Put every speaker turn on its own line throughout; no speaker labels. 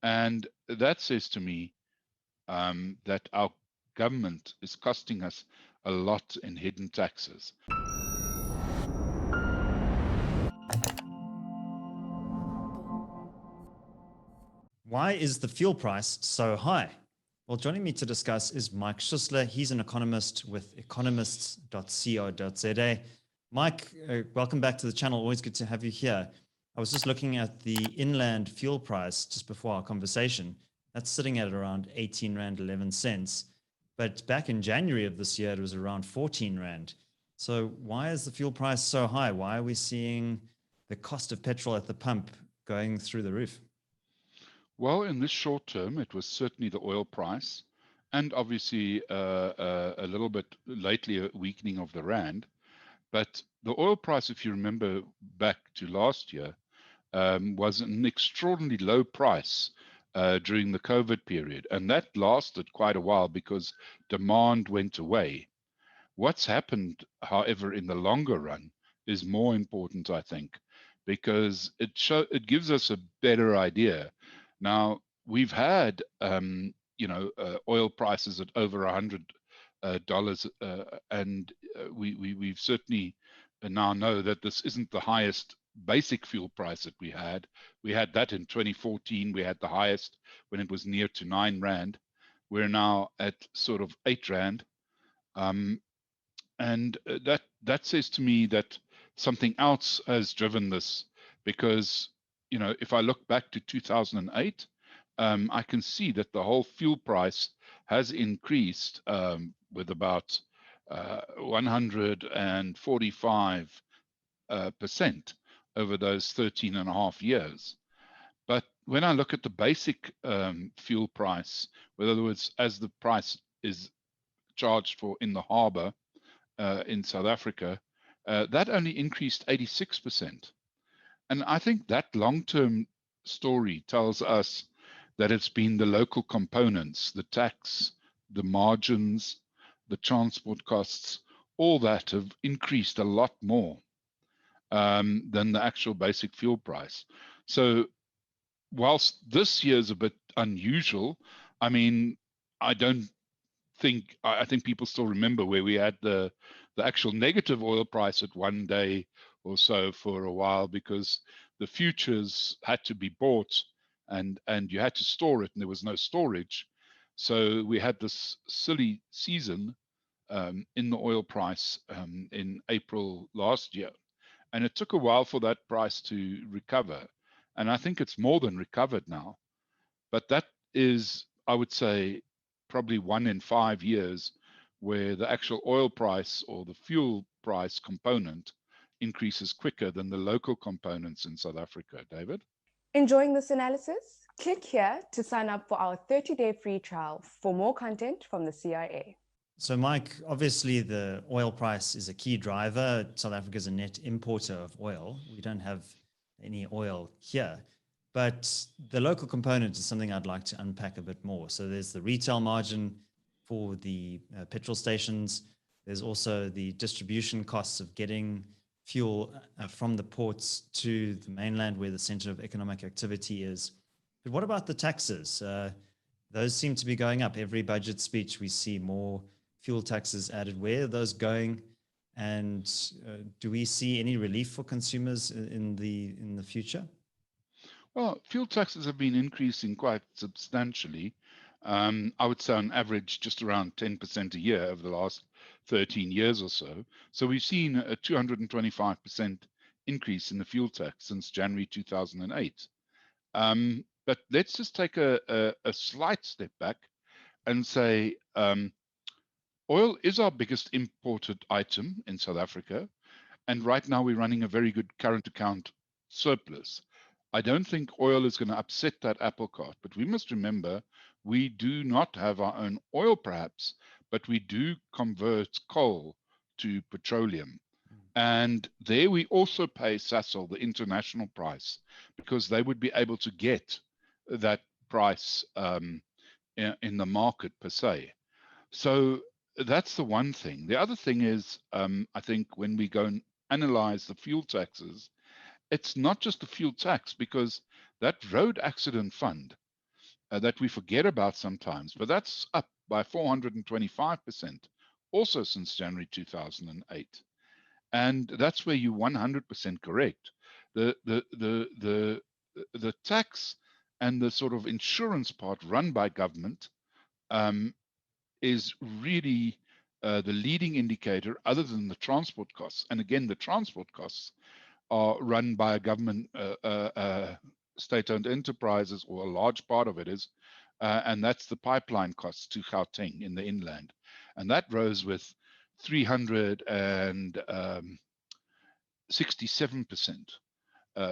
And that says to me that our government is costing us a lot in hidden taxes.
Why is the fuel price so high? Well, joining me to discuss is Mike Schüssler. He's an economist with economists.co.za. Mike, welcome back to the channel. Always good to have you here. I was just looking at the inland fuel price just before our conversation. That's sitting at around 18 Rand 11 cents. But back in January of this year, it was around 14 Rand. So why is the fuel price so high? Why are we seeing the cost of petrol at the pump going through the roof?
Well, in this short term, it was certainly the oil price, and obviously a little bit lately a weakening of the rand. But the oil price, if you remember back to last year, was an extraordinarily low price during the COVID period, and that lasted quite a while because demand went away. What's happened, however, in the longer run is more important, I think, because it gives us a better idea. Now, we've had oil prices at over $100, and we've certainly now know that this isn't the highest basic fuel price that we had. We had that in 2014. We had the highest when it was near to 9 Rand. We're now at sort of 8 Rand. And that says to me that something else has driven this, because if I look back to 2008, I can see that the whole fuel price has increased with about 145% over those 13 and a half years. But when I look at the basic fuel price, in other words, as the price is charged for in the harbor, in South Africa, that only increased 86%. And I think that long-term story tells us that it's been the local components, the tax, the margins, the transport costs, all that have increased a lot more than the actual basic fuel price. So whilst this year is a bit unusual, I mean, I think people still remember where we had the actual negative oil price at one day or so for a while, because the futures had to be bought and you had to store it, and there was no storage. So we had this silly season in the oil price in April last year, and it took a while for that price to recover, and I think it's more than recovered now. But that is, I would say, probably 1 in 5 years where the actual oil price or the fuel price component increases quicker than the local components in South Africa. David?
Enjoying this analysis? Click here to sign up for our 30-day free trial for more content from the CIA.
So, Mike, obviously the oil price is a key driver. South Africa is a net importer of oil. We don't have any oil here. But the local component is something I'd like to unpack a bit more. So there's the retail margin for the petrol stations. There's also the distribution costs of getting fuel from the ports to the mainland where the center of economic activity is. But what about the taxes? Those seem to be going up. Every budget speech, we see more fuel taxes added. Where are those going? And do we see any relief for consumers in the future?
Well, fuel taxes have been increasing quite substantially. I would say on average just around 10% a year over the last 13 years or so. So we've seen a 225% increase in the fuel tax since January 2008. But let's just take a slight step back and say oil is our biggest imported item in South Africa. And right now we're running a very good current account surplus. I don't think oil is going to upset that apple cart, but we must remember we do not have our own oil perhaps, but we do convert coal to petroleum. And there we also pay Sasol the international price, because they would be able to get that price in the market per se. So that's the one thing. The other thing is, I think when we go and analyze the fuel taxes, it's not just the fuel tax, because that road accident fund that we forget about sometimes, but that's up by 425%, also since January 2008. And that's where you're 100% correct. The tax and the sort of insurance part run by government is really the leading indicator, other than the transport costs. And again, the transport costs are run by a government state-owned enterprises, or a large part of it is, and that's the pipeline costs to Gauteng in the inland. And that rose with 367%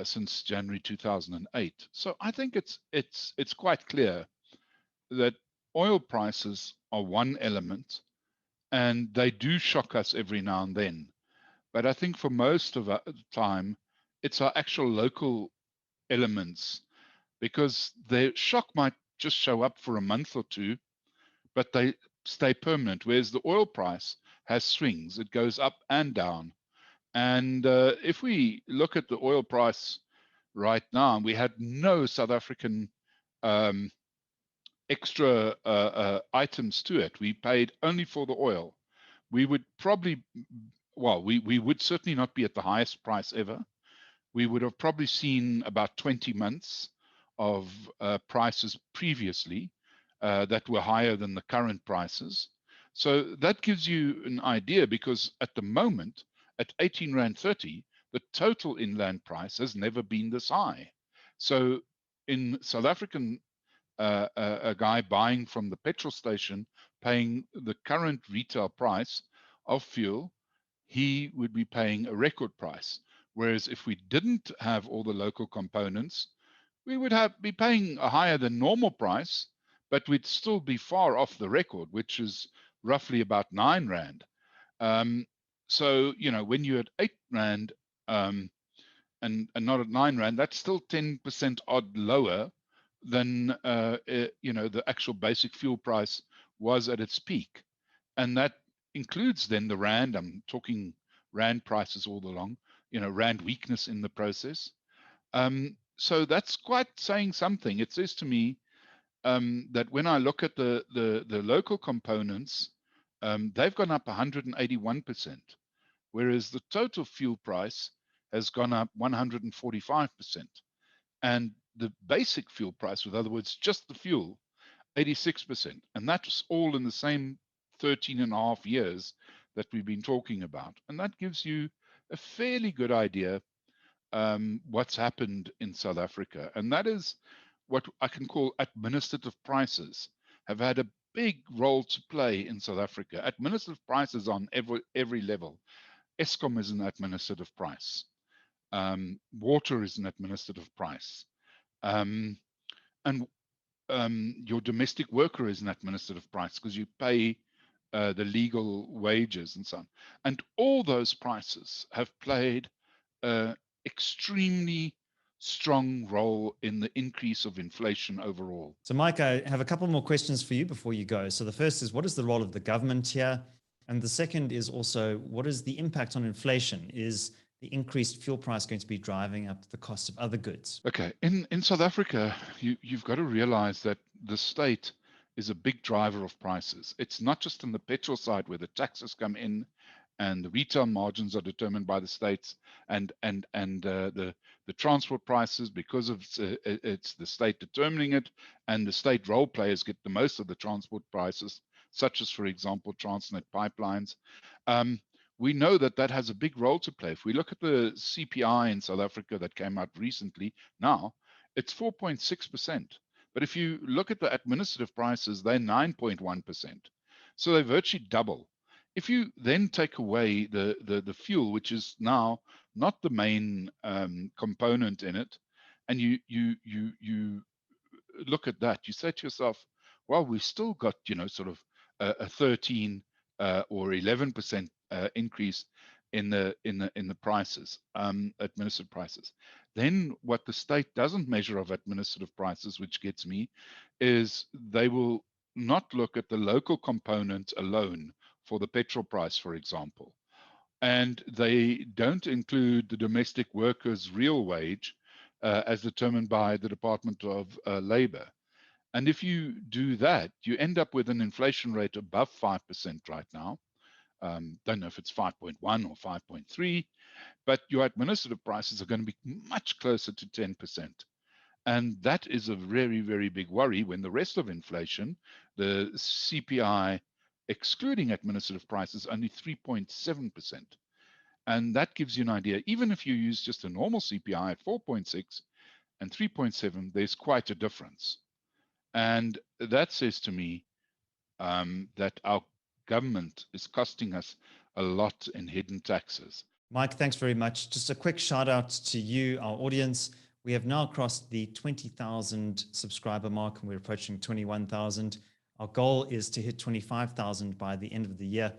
since January 2008. So I think it's quite clear that oil prices are one element, and they do shock us every now and then. But I think for most of the time, it's our actual local elements, because the shock might just show up for a month or two, but they stay permanent. Whereas the oil price has swings, it goes up and down. And if we look at the oil price right now, we had no South African extra items to it. We paid only for the oil. We would probably, well, we would certainly not be at the highest price ever. We would have probably seen about 20 months of prices previously that were higher than the current prices. So that gives you an idea, because at the moment, at 18 Rand 30, the total inland price has never been this high. So in South African, a guy buying from the petrol station, paying the current retail price of fuel, he would be paying a record price. Whereas if we didn't have all the local components, we would be paying a higher than normal price, but we'd still be far off the record, which is roughly about 9 Rand. So, you know, when you're at 8 Rand and not at 9 Rand, that's still 10% odd lower than, you know, the actual basic fuel price was at its peak. And that includes then the Rand. I'm talking Rand prices all along, you know, Rand weakness in the process. So that's quite saying something. It says to me that when I look at the local components, they've gone up 181%, whereas the total fuel price has gone up 145%. And the basic fuel price, with other words, just the fuel, 86%. And that's all in the same 13 and a half years that we've been talking about. And that gives you a fairly good idea what's happened in South Africa. And that is what I can call administrative prices have had a big role to play in South Africa. Administrative prices on every level. Eskom is an administrative price. Water is an administrative price. And your domestic worker is an administrative price, because you pay the legal wages and so on. And all those prices have played an extremely strong role in the increase of inflation overall.
So, Mike, I have a couple more questions for you before you go. So the first is, what is the role of the government here? And the second is also, what is the impact on inflation? Is the increased fuel price going to be driving up the cost of other goods?
Okay, in South Africa, you've got to realize that the state is a big driver of prices. It's not just on the petrol side where the taxes come in and the retail margins are determined by the states, and the transport prices, because of it's the state determining it, and the state role players get the most of the transport prices, such as, for example, Transnet pipelines. We know that that has a big role to play. If we look at the CPI in South Africa that came out recently, now it's 4.6%. But if you look at the administrative prices, they're 9.1%. So they virtually double. If you then take away the fuel, which is now not the main component in it, and you look at that, you say to yourself, well, we've still got, you know, sort of a 13 or 11% increase in the prices, administrative prices. Then what the state doesn't measure of administrative prices, which gets me, is they will not look at the local component alone for the petrol price, for example. And they don't include the domestic workers' real wage as determined by the Department of Labor. And if you do that, you end up with an inflation rate above 5% right now. Don't know if it's 5.1 or 5.3, but your administrative prices are going to be much closer to 10%. And that is a very, very big worry when the rest of inflation, the CPI, excluding administrative prices, only 3.7%. And that gives you an idea. Even if you use just a normal CPI at 4.6 and 3.7, there's quite a difference. And that says to me that our government is costing us a lot in hidden taxes.
Mike, thanks very much. Just a quick shout out to you, our audience. We have now crossed the 20,000 subscriber mark and we're approaching 21,000. Our goal is to hit 25,000 by the end of the year.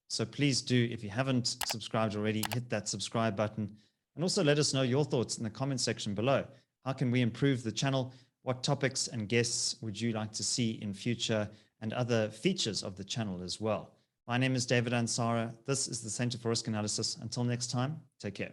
So please do, if you haven't subscribed already, hit that subscribe button and also let us know your thoughts in the comment section below. How can we improve the channel? What topics and guests would you like to see in future and other features of the channel as well? My name is David Ansara. This is the Center for Risk Analysis. Until next time, take care.